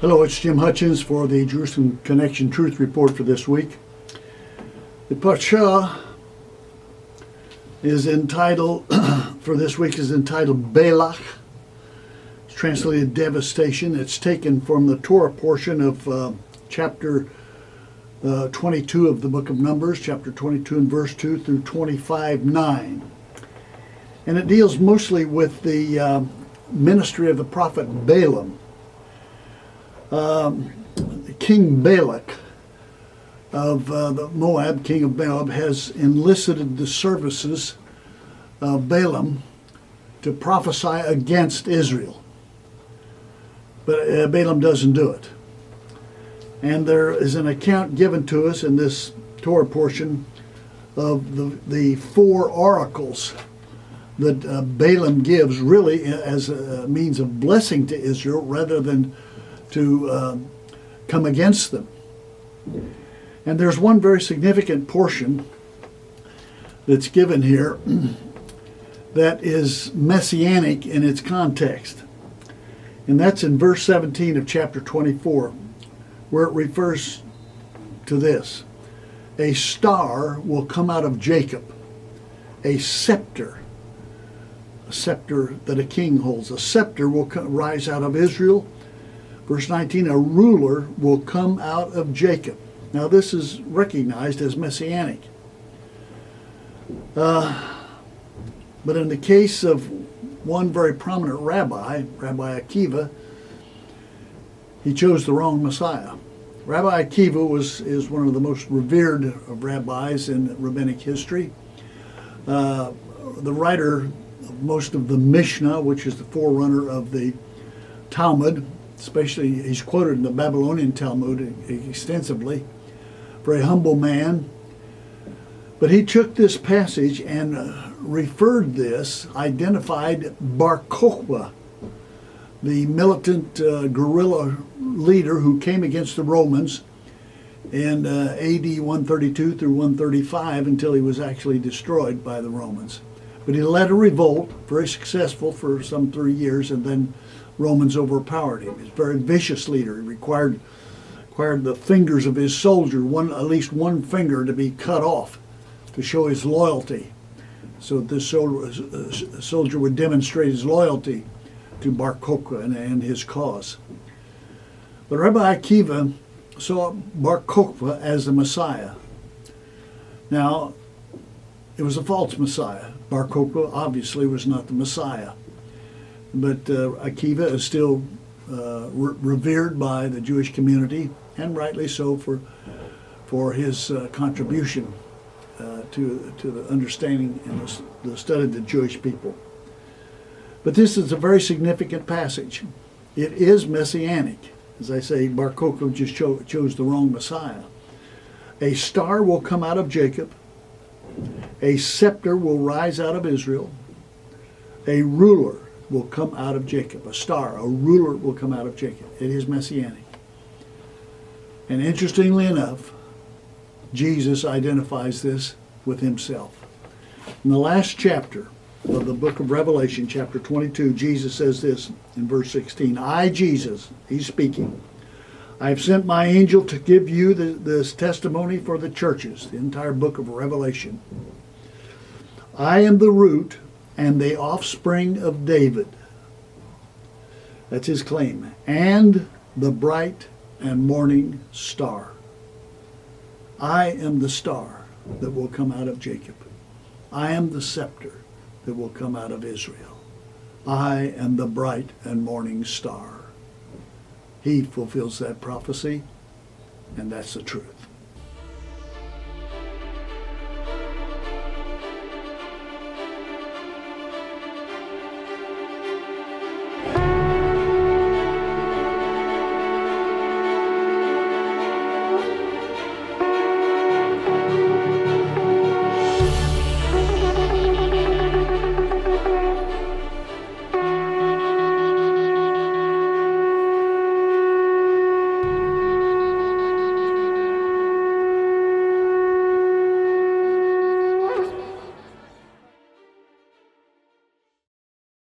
Hello, it's Jim Hutchins for the Jerusalem Connection Truth Report for this week. The Parsha is entitled, for this week, is entitled Balak. It's translated devastation. It's taken from the Torah portion of chapter 22 of the book of Numbers, chapter 22 and verse 2 through 25:9. And it deals mostly with the ministry of the prophet Balaam. King Balak of the Moab, king of Moab, has enlisted the services of Balaam to prophesy against Israel. But Balaam doesn't do it. And there is an account given to us in this Torah portion of the four oracles that Balaam gives, really as a means of blessing to Israel rather than to come against them. And there's one very significant portion that's given here that is messianic in its context. And that's in verse 17 of chapter 24, where it refers to this. A star will come out of Jacob, a scepter that a king holds. A scepter will rise out of Israel. Verse 19, a ruler will come out of Jacob. Now this is recognized as messianic. But in the case of one very prominent rabbi, Rabbi Akiva, he chose the wrong Messiah. Rabbi Akiva is one of the most revered of rabbis in rabbinic history. The writer of most of the Mishnah, which is the forerunner of the Talmud, especially he's quoted in the Babylonian Talmud extensively, very humble man. But he took this passage and identified Bar Kokhba, the militant guerrilla leader who came against the Romans in AD 132 through 135 until he was actually destroyed by the Romans. But he led a revolt, very successful for some 3 years, and then Romans overpowered him. He was a very vicious leader. He required the fingers of his soldier, at least one finger, to be cut off to show his loyalty. So this soldier would demonstrate his loyalty to Bar Kokhba and his cause. But Rabbi Akiva saw Bar Kokhba as the Messiah. Now, it was a false Messiah. Bar Kokhba obviously was not the Messiah. But Akiva is still revered by the Jewish community, and rightly so for his contribution to the understanding and the study of the Jewish people. But this is a very significant passage. It is messianic. As I say, Bar Kokhba just chose the wrong Messiah. A star will come out of Jacob. A scepter will rise out of Israel. A ruler will come out of Jacob. A ruler will come out of Jacob. It is messianic. And interestingly enough, Jesus identifies this with himself. In the last chapter of the book of Revelation, chapter 22, Jesus says this in verse 16, I, Jesus, he's speaking, I have sent my angel to give you this testimony for the churches, the entire book of Revelation. I am the root and the offspring of David. That's his claim. And the bright and morning star. I am the star that will come out of Jacob. I am the scepter that will come out of Israel. I am the bright and morning star. He fulfills that prophecy, and that's the truth.